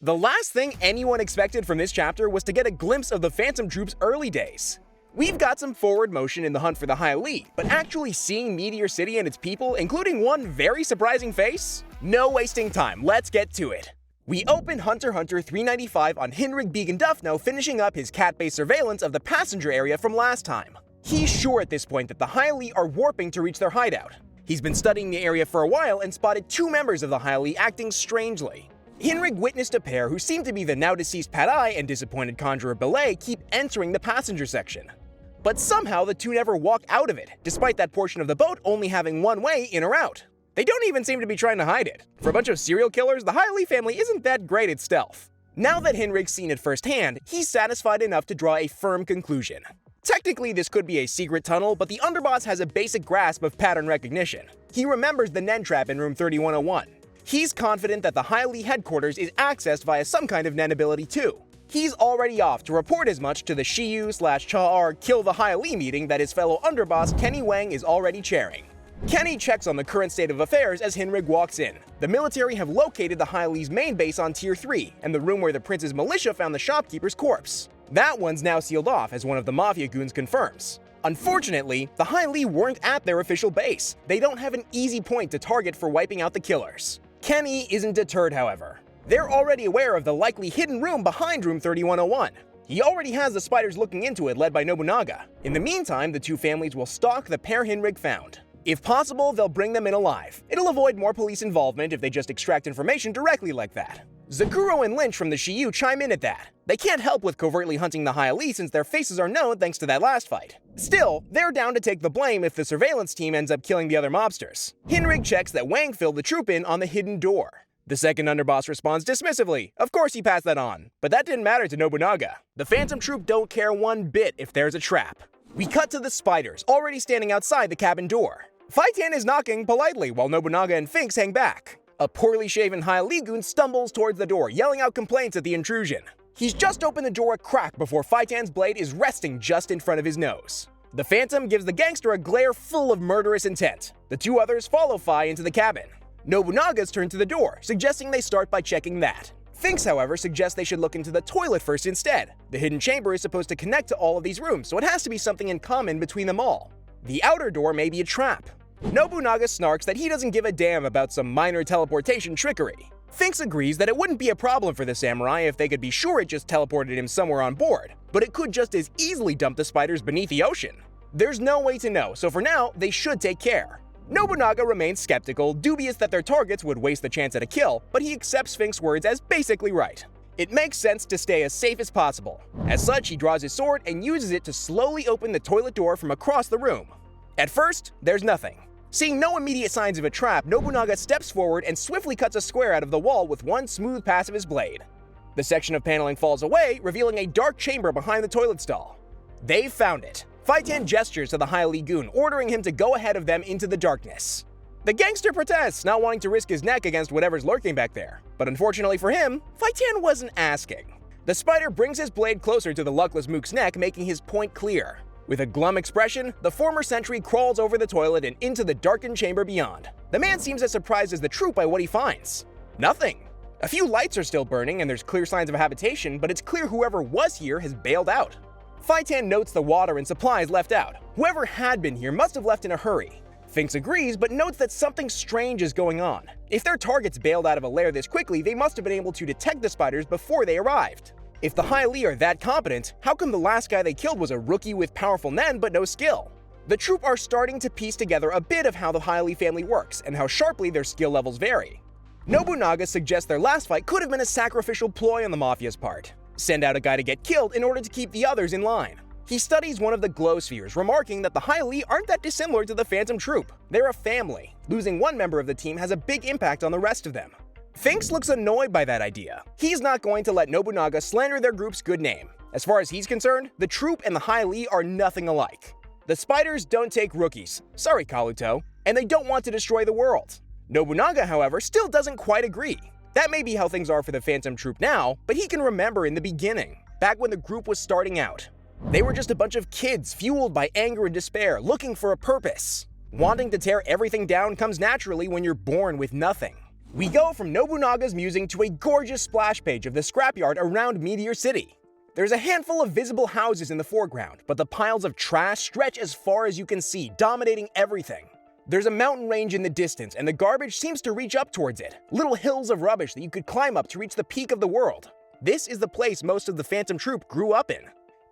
The last thing anyone expected from this chapter was to get a glimpse of the Phantom Troupe's early days. We've got some forward motion in the hunt for the Hylia, but actually seeing Meteor City and its people, including one very surprising face? No wasting time, let's get to it. We open Hunter x Hunter 395 on Hinrig Began Duffno finishing up his cat-based surveillance of the passenger area from last time. He's sure at this point that the Hylia are warping to reach their hideout. He's been studying the area for a while and spotted two members of the Hylia acting strangely. Hinrig witnessed a pair who seemed to be the now-deceased Padai and disappointed conjurer Belay keep entering the passenger section. But somehow the two never walk out of it, despite that portion of the boat only having one way in or out. They don't even seem to be trying to hide it. For a bunch of serial killers, the Hylia family isn't that great at stealth. Now that Hinrig's seen it firsthand, he's satisfied enough to draw a firm conclusion. Technically, this could be a secret tunnel, but the underboss has a basic grasp of pattern recognition. He remembers the Nen trap in room 3101. He's confident that the Hylia headquarters is accessed via some kind of Nen ability too. He's already off to report as much to the Shiyu/Cha'ar Kill the Hylia meeting that his fellow underboss Kenny Wang is already chairing. Kenny checks on the current state of affairs as Hinrig walks in. The military have located the Hylia's main base on Tier 3, and the room where the prince's militia found the shopkeeper's corpse. That one's now sealed off, as one of the Mafia goons confirms. Unfortunately, the Hylia weren't at their official base. They don't have an easy point to target for wiping out the killers. Kenny isn't deterred, however. They're already aware of the likely hidden room behind room 3101. He already has the spiders looking into it led by Nobunaga. In the meantime, the two families will stalk the pair Hinrig found. If possible, they'll bring them in alive. It'll avoid more police involvement if they just extract information directly like that. Zakuro and Lynch from the Shiyu chime in at that. They can't help with covertly hunting the Hylia since their faces are known thanks to that last fight. Still, they're down to take the blame if the surveillance team ends up killing the other mobsters. Hinrig checks that Wang filled the Troupe in on the hidden door. The second underboss responds dismissively. Of course he passed that on. But that didn't matter to Nobunaga. The Phantom Troupe don't care one bit if there's a trap. We cut to the spiders, already standing outside the cabin door. Faitan is knocking politely while Nobunaga and Finks hang back. A poorly shaven Hylia goon stumbles towards the door, yelling out complaints at the intrusion. He's just opened the door a crack before Faitan's blade is resting just in front of his nose. The Phantom gives the gangster a glare full of murderous intent. The two others follow Fai into the cabin. Nobunaga's turned to the door, suggesting they start by checking that. Finks, however, suggests they should look into the toilet first instead. The hidden chamber is supposed to connect to all of these rooms, so it has to be something in common between them all. The outer door may be a trap. Nobunaga snarks that he doesn't give a damn about some minor teleportation trickery. Finks agrees that it wouldn't be a problem for the samurai if they could be sure it just teleported him somewhere on board, but it could just as easily dump the spiders beneath the ocean. There's no way to know, so for now, they should take care. Nobunaga remains skeptical, dubious that their targets would waste the chance at a kill, but he accepts Finks' words as basically right. It makes sense to stay as safe as possible. As such, he draws his sword and uses it to slowly open the toilet door from across the room. At first, there's nothing. Seeing no immediate signs of a trap, Nobunaga steps forward and swiftly cuts a square out of the wall with one smooth pass of his blade. The section of paneling falls away, revealing a dark chamber behind the toilet stall. They've found it. Faitan gestures to the Hylia goon, ordering him to go ahead of them into the darkness. The gangster protests, not wanting to risk his neck against whatever's lurking back there. But unfortunately for him, Faitan wasn't asking. The spider brings his blade closer to the luckless mook's neck, making his point clear. With a glum expression, the former sentry crawls over the toilet and into the darkened chamber beyond. The man seems as surprised as the Troupe by what he finds. Nothing. A few lights are still burning and there's clear signs of habitation, but it's clear whoever was here has bailed out. Faitan notes the water and supplies left out. Whoever had been here must have left in a hurry. Finks agrees, but notes that something strange is going on. If their targets bailed out of a lair this quickly, they must have been able to detect the spiders before they arrived. If the Hylia are that competent, how come the last guy they killed was a rookie with powerful Nen but no skill? The Troupe are starting to piece together a bit of how the Hylia family works and how sharply their skill levels vary. Nobunaga suggests their last fight could have been a sacrificial ploy on the Mafia's part. Send out a guy to get killed in order to keep the others in line. He studies one of the glow spheres, remarking that the Hylia aren't that dissimilar to the Phantom Troupe. They're a family. Losing one member of the team has a big impact on the rest of them. Finks looks annoyed by that idea. He's not going to let Nobunaga slander their group's good name. As far as he's concerned, the Troupe and the Hylia are nothing alike. The spiders don't take rookies, sorry Kaluto, and they don't want to destroy the world. Nobunaga, however, still doesn't quite agree. That may be how things are for the Phantom Troupe now, but he can remember in the beginning, back when the group was starting out. They were just a bunch of kids fueled by anger and despair, looking for a purpose. Wanting to tear everything down comes naturally when you're born with nothing. We go from Nobunaga's musing to a gorgeous splash page of the scrapyard around Meteor City. There's a handful of visible houses in the foreground, but the piles of trash stretch as far as you can see, dominating everything. There's a mountain range in the distance, and the garbage seems to reach up towards it. Little hills of rubbish that you could climb up to reach the peak of the world. This is the place most of the Phantom Troupe grew up in.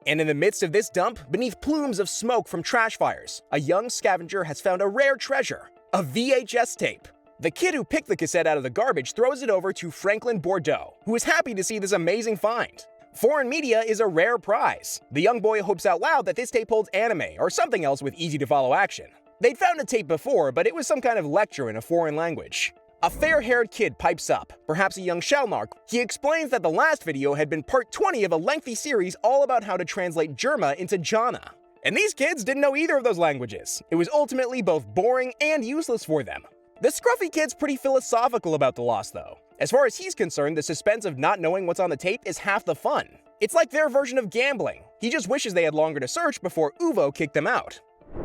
And in the midst of this dump, beneath plumes of smoke from trash fires, a young scavenger has found a rare treasure, a VHS tape. The kid who picked the cassette out of the garbage throws it over to Franklin Bordeaux, who is happy to see this amazing find. Foreign media is a rare prize. The young boy hopes out loud that this tape holds anime or something else with easy-to-follow action. They'd found a tape before, but it was some kind of lecture in a foreign language. A fair-haired kid pipes up, perhaps a young Shellnark. He explains that the last video had been part 20 of a lengthy series all about how to translate Germa into Jana. And these kids didn't know either of those languages. It was ultimately both boring and useless for them. The scruffy kid's pretty philosophical about the loss, though. As far as he's concerned, the suspense of not knowing what's on the tape is half the fun. It's like their version of gambling. He just wishes they had longer to search before Uvo kicked them out.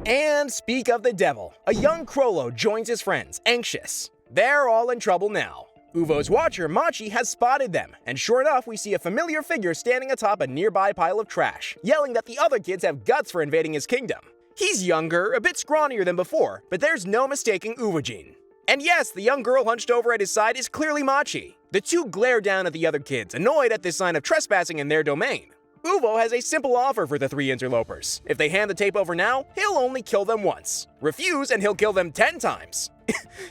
And speak of the devil, a young Chrollo joins his friends, anxious. They're all in trouble now. Uvo's watcher, Machi, has spotted them, and sure enough, we see a familiar figure standing atop a nearby pile of trash, yelling that the other kids have guts for invading his kingdom. He's younger, a bit scrawnier than before, but there's no mistaking Uvojin. And yes, the young girl hunched over at his side is clearly Machi. The two glare down at the other kids, annoyed at this sign of trespassing in their domain. Uvo has a simple offer for the three interlopers. If they hand the tape over now, he'll only kill them once. Refuse and he'll kill them 10 times.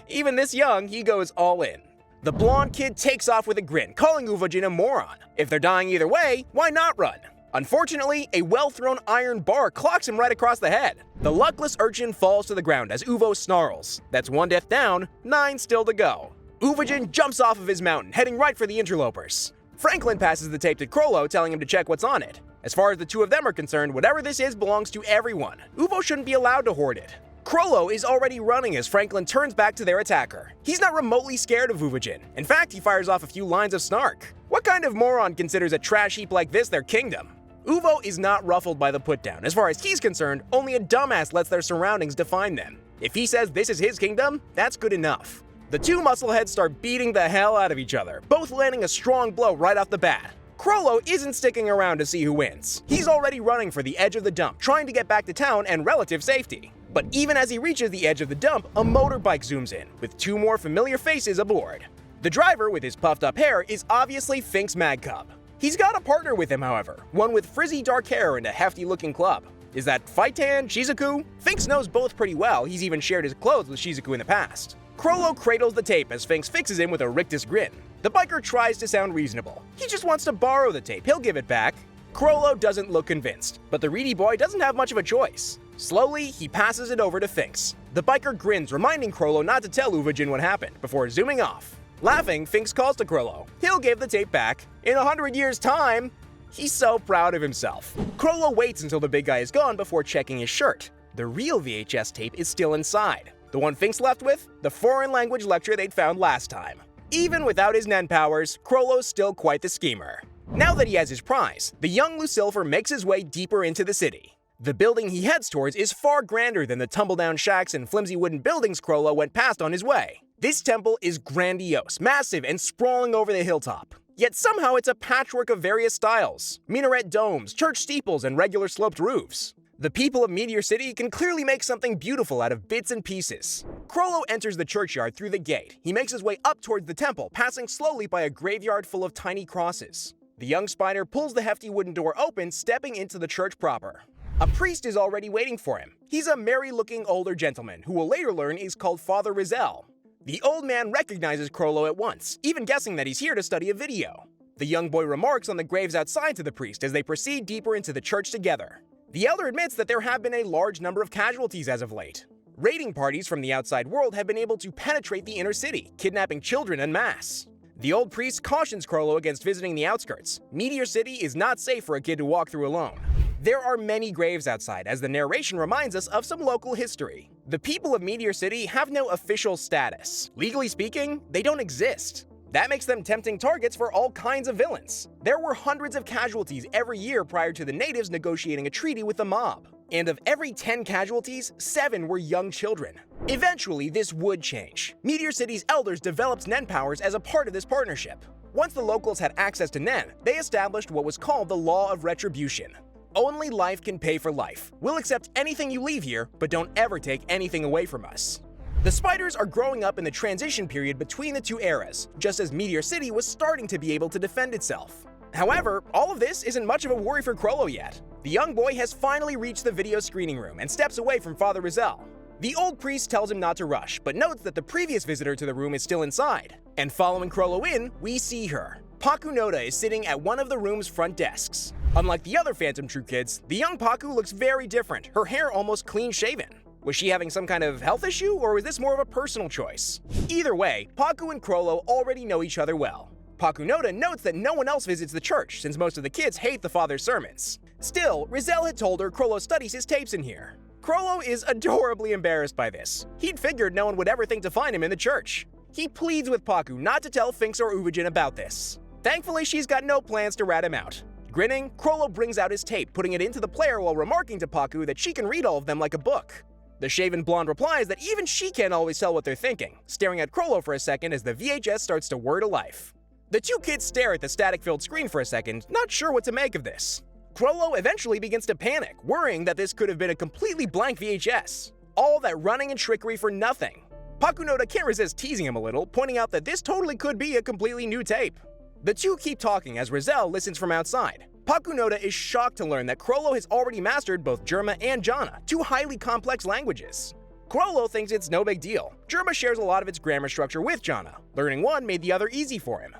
Even this young, he goes all in. The blonde kid takes off with a grin, calling Uvojin a moron. If they're dying either way, why not run? Unfortunately, a well-thrown iron bar clocks him right across the head. The luckless urchin falls to the ground as Uvo snarls. That's 1 death down, 9 still to go. Uvojin jumps off of his mountain, heading right for the interlopers. Franklin passes the tape to Chrollo, telling him to check what's on it. As far as the two of them are concerned, whatever this is belongs to everyone. Uvo shouldn't be allowed to hoard it. Chrollo is already running as Franklin turns back to their attacker. He's not remotely scared of Uvojin. In fact, he fires off a few lines of snark. What kind of moron considers a trash heap like this their kingdom? Uvo is not ruffled by the putdown. As far as he's concerned, only a dumbass lets their surroundings define them. If he says this is his kingdom, that's good enough. The two muscleheads start beating the hell out of each other, both landing a strong blow right off the bat. Chrollo isn't sticking around to see who wins. He's already running for the edge of the dump, trying to get back to town and relative safety. But even as he reaches the edge of the dump, a motorbike zooms in, with two more familiar faces aboard. The driver, with his puffed up hair, is obviously Fink's Mad Cub. He's got a partner with him, however, one with frizzy dark hair and a hefty-looking club. Is that Fightan, Shizuku? Finks knows both pretty well, he's even shared his clothes with Shizuku in the past. Chrollo cradles the tape as Finks fixes him with a rictus grin. The biker tries to sound reasonable. He just wants to borrow the tape, he'll give it back. Chrollo doesn't look convinced, but the reedy boy doesn't have much of a choice. Slowly, he passes it over to Finks. The biker grins, reminding Chrollo not to tell Uvojin what happened, before zooming off. Laughing, Finks calls to Chrollo. He'll give the tape back. In 100 years' time. He's so proud of himself. Chrollo waits until the big guy is gone before checking his shirt. The real VHS tape is still inside. The one Finks left with? The foreign language lecture they'd found last time. Even without his Nen powers, Chrollo's still quite the schemer. Now that he has his prize, the young Lucifer makes his way deeper into the city. The building he heads towards is far grander than the tumble-down shacks and flimsy wooden buildings Chrollo went past on his way. This temple is grandiose, massive, and sprawling over the hilltop. Yet somehow it's a patchwork of various styles: minaret domes, church steeples, and regular sloped roofs. The people of Meteor City can clearly make something beautiful out of bits and pieces. Chrollo enters the churchyard through the gate. He makes his way up towards the temple, passing slowly by a graveyard full of tiny crosses. The young spider pulls the hefty wooden door open, stepping into the church proper. A priest is already waiting for him. He's a merry-looking older gentleman, who we'll later learn is called Father Rizal. The old man recognizes Chrollo at once, even guessing that he's here to study a video. The young boy remarks on the graves outside to the priest as they proceed deeper into the church together. The elder admits that there have been a large number of casualties as of late. Raiding parties from the outside world have been able to penetrate the inner city, kidnapping children en masse. The old priest cautions Chrollo against visiting the outskirts. Meteor City is not safe for a kid to walk through alone. There are many graves outside, as the narration reminds us of some local history. The people of Meteor City have no official status. Legally speaking, they don't exist. That makes them tempting targets for all kinds of villains. There were hundreds of casualties every year prior to the natives negotiating a treaty with the mob. And of every 10 casualties, 7 were young children. Eventually, this would change. Meteor City's elders developed Nen powers as a part of this partnership. Once the locals had access to Nen, they established what was called the Law of Retribution. Only life can pay for life. We'll accept anything you leave here, but don't ever take anything away from us. The spiders are growing up in the transition period between the two eras, just as Meteor City was starting to be able to defend itself. However, all of this isn't much of a worry for Chrollo yet. The young boy has finally reached the video screening room and steps away from Father Rizal. The old priest tells him not to rush, but notes that the previous visitor to the room is still inside. And following Chrollo in, we see her. Paku Noda is sitting at one of the room's front desks. Unlike the other Phantom Troupe kids, the young Paku looks very different, her hair almost clean-shaven. Was she having some kind of health issue, or was this more of a personal choice? Either way, Paku and Chrollo already know each other well. Paku Noda notes that no one else visits the church, since most of the kids hate the father's sermons. Still, Rizal had told her Chrollo studies his tapes in here. Chrollo is adorably embarrassed by this. He'd figured no one would ever think to find him in the church. He pleads with Paku not to tell Finks or Uvijin about this. Thankfully, she's got no plans to rat him out. Grinning, Chrollo brings out his tape, putting it into the player while remarking to Paku that she can read all of them like a book. The shaven blonde replies that even she can't always tell what they're thinking, staring at Chrollo for a second as the VHS starts to whir to life. The two kids stare at the static-filled screen for a second, not sure what to make of this. Chrollo eventually begins to panic, worrying that this could have been a completely blank VHS. All that running and trickery for nothing. Paku Noda can't resist teasing him a little, pointing out that this totally could be a completely new tape. The two keep talking as Rizal listens from outside. Paku Noda is shocked to learn that Chrollo has already mastered both Germa and Jana, two highly complex languages. Chrollo thinks it's no big deal. Germa shares a lot of its grammar structure with Jana. Learning one made the other easy for him.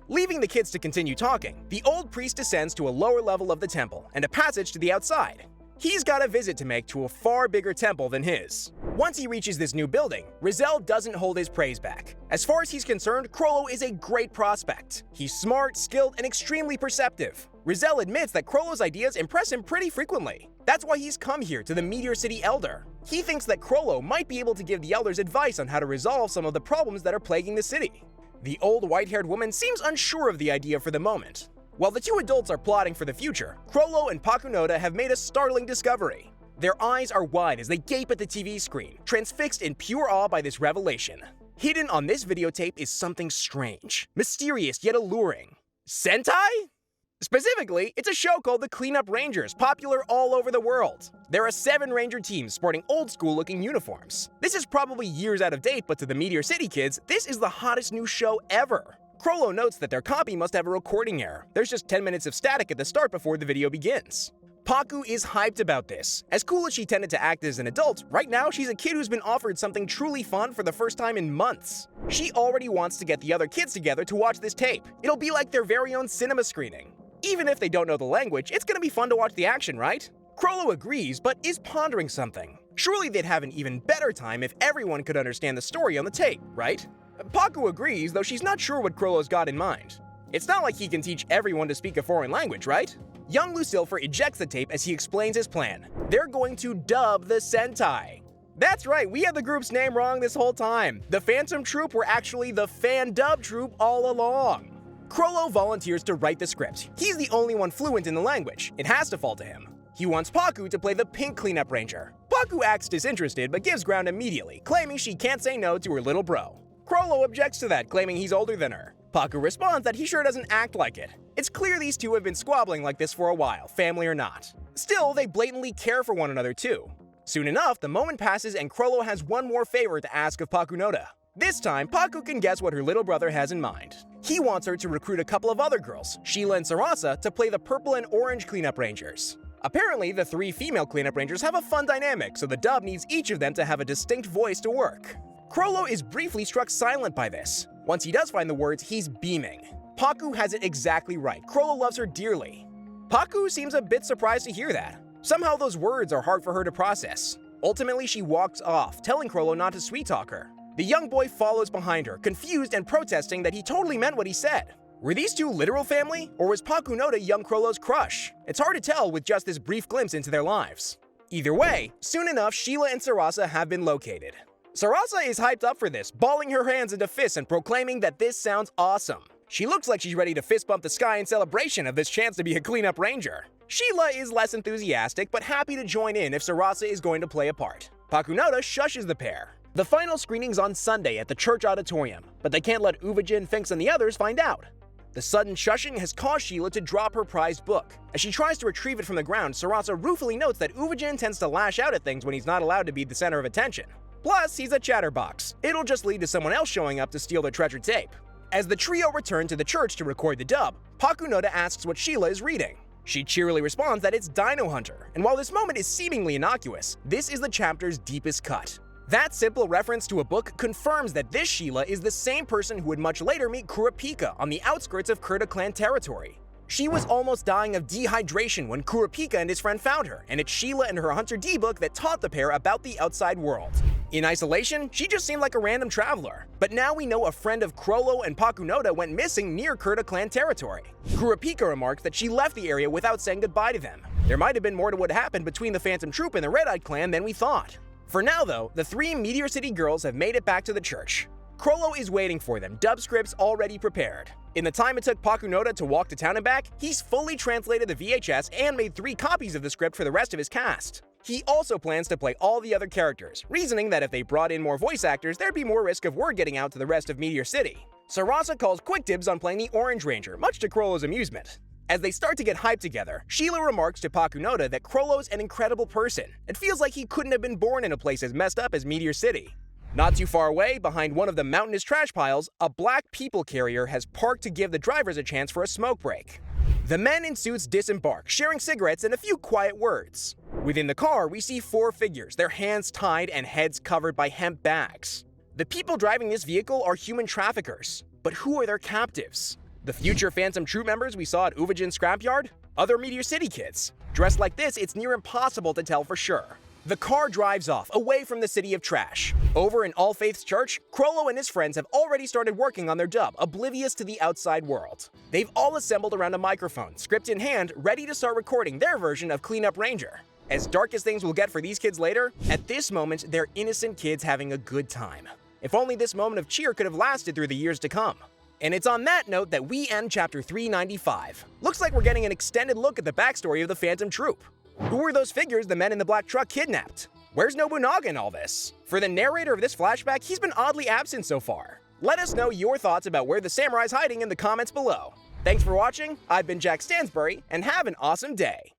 Leaving the kids to continue talking, the old priest descends to a lower level of the temple and a passage to the outside. He's got a visit to make to a far bigger temple than his. Once he reaches this new building, Rizal doesn't hold his praise back. As far as he's concerned, Chrollo is a great prospect. He's smart, skilled, and extremely perceptive. Rizal admits that Chrollo's ideas impress him pretty frequently. That's why he's come here to the Meteor City Elder. He thinks that Chrollo might be able to give the elders advice on how to resolve some of the problems that are plaguing the city. The old white-haired woman seems unsure of the idea for the moment. While the two adults are plotting for the future, Chrollo and Paku Noda have made a startling discovery. Their eyes are wide as they gape at the TV screen, transfixed in pure awe by this revelation. Hidden on this videotape is something strange, mysterious yet alluring. Sentai? Specifically, it's a show called the Cleanup Rangers, popular all over the world. There are 7 ranger teams sporting old-school-looking uniforms. This is probably years out of date, but to the Meteor City kids, this is the hottest new show ever. Chrollo notes that their copy must have a recording error. There's just 10 minutes of static at the start before the video begins. Paku is hyped about this. As cool as she tended to act as an adult, right now she's a kid who's been offered something truly fun for the first time in months. She already wants to get the other kids together to watch this tape. It'll be like their very own cinema screening. Even if they don't know the language, it's gonna be fun to watch the action, right? Chrollo agrees, but is pondering something. Surely they'd have an even better time if everyone could understand the story on the tape, right? Paku agrees, though she's not sure what Chrollo's got in mind. It's not like he can teach everyone to speak a foreign language, right? Young Lucilfer ejects the tape as he explains his plan. They're going to dub the Sentai. That's right, we had the group's name wrong this whole time. The Phantom Troupe were actually the Fan Dub Troupe all along. Chrollo volunteers to write the script. He's the only one fluent in the language. It has to fall to him. He wants Paku to play the Pink Cleanup Ranger. Paku acts disinterested but gives ground immediately, claiming she can't say no to her little bro. Chrollo objects to that, claiming he's older than her. Paku responds that he sure doesn't act like it. It's clear these two have been squabbling like this for a while, family or not. Still, they blatantly care for one another too. Soon enough, the moment passes and Chrollo has one more favor to ask of Paku Noda. This time, Paku can guess what her little brother has in mind. He wants her to recruit a couple of other girls, Sheila and Sarasa, to play the Purple and Orange Cleanup Rangers. Apparently, the 3 female Cleanup Rangers have a fun dynamic, so the dub needs each of them to have a distinct voice to work. Chrollo is briefly struck silent by this. Once he does find the words, he's beaming. Paku has it exactly right. Chrollo loves her dearly. Paku seems a bit surprised to hear that. Somehow those words are hard for her to process. Ultimately, she walks off, telling Chrollo not to sweet-talk her. The young boy follows behind her, confused and protesting that he totally meant what he said. Were these two literal family, or was Paku Noda young Chrollo's crush? It's hard to tell with just this brief glimpse into their lives. Either way, soon enough, Sheila and Sarasa have been located. Sarasa is hyped up for this, balling her hands into fists and proclaiming that this sounds awesome. She looks like she's ready to fist bump the sky in celebration of this chance to be a cleanup ranger. Sheila is less enthusiastic, but happy to join in if Sarasa is going to play a part. Paku Noda shushes the pair. The final screening's on Sunday at the church auditorium, but they can't let Uvajin, Finks, and the others find out. The sudden shushing has caused Sheila to drop her prized book. As she tries to retrieve it from the ground, Sarasa ruefully notes that Uvajin tends to lash out at things when he's not allowed to be the center of attention. Plus, he's a chatterbox. It'll just lead to someone else showing up to steal their treasured tape. As the trio return to the church to record the dub, Pakunoda asks what Sheila is reading. She cheerily responds that it's Dino Hunter, and while this moment is seemingly innocuous, this is the chapter's deepest cut. That simple reference to a book confirms that this Sheila is the same person who would much later meet Kurapika on the outskirts of Kurta clan territory. She was almost dying of dehydration when Kurapika and his friend found her, and it's Sheila and her Hunter D book that taught the pair about the outside world. In isolation, she just seemed like a random traveler, but now we know a friend of Chrollo and Pakunoda went missing near Kurta clan territory. Kurapika remarks that she left the area without saying goodbye to them. There might have been more to what happened between the Phantom Troupe and the Red-Eyed clan than we thought. For now though, the three Meteor City girls have made it back to the church. Chrollo is waiting for them, dub scripts already prepared. In the time it took Pakunoda to walk to town and back, he's fully translated the VHS and made 3 copies of the script for the rest of his cast. He also plans to play all the other characters, reasoning that if they brought in more voice actors, there'd be more risk of word getting out to the rest of Meteor City. Sarasa calls quick dibs on playing the Orange Ranger, much to Chrollo's amusement. As they start to get hyped together, Sheila remarks to Pakunoda that Chrollo's an incredible person. It feels like he couldn't have been born in a place as messed up as Meteor City. Not too far away, behind one of the mountainous trash piles, a black people carrier has parked to give the drivers a chance for a smoke break. The men in suits disembark, sharing cigarettes and a few quiet words. Within the car, we see 4 figures, their hands tied and heads covered by hemp bags. The people driving this vehicle are human traffickers, but who are their captives? The future Phantom Troupe members we saw at Uvajin's scrapyard? Other Meteor City kids? Dressed like this, it's near impossible to tell for sure. The car drives off, away from the city of trash. Over in All Faith's church, Chrollo and his friends have already started working on their dub, oblivious to the outside world. They've all assembled around a microphone, script in hand, ready to start recording their version of Clean Up Ranger. As dark as things will get for these kids later, at this moment, they're innocent kids having a good time. If only this moment of cheer could have lasted through the years to come. And it's on that note that we end Chapter 395. Looks like we're getting an extended look at the backstory of the Phantom Troupe. Who were those figures the men in the black truck kidnapped? Where's Nobunaga in all this? For the narrator of this flashback, he's been oddly absent so far. Let us know your thoughts about where the samurai's hiding in the comments below. Thanks for watching, I've been Jack Stansbury, and have an awesome day!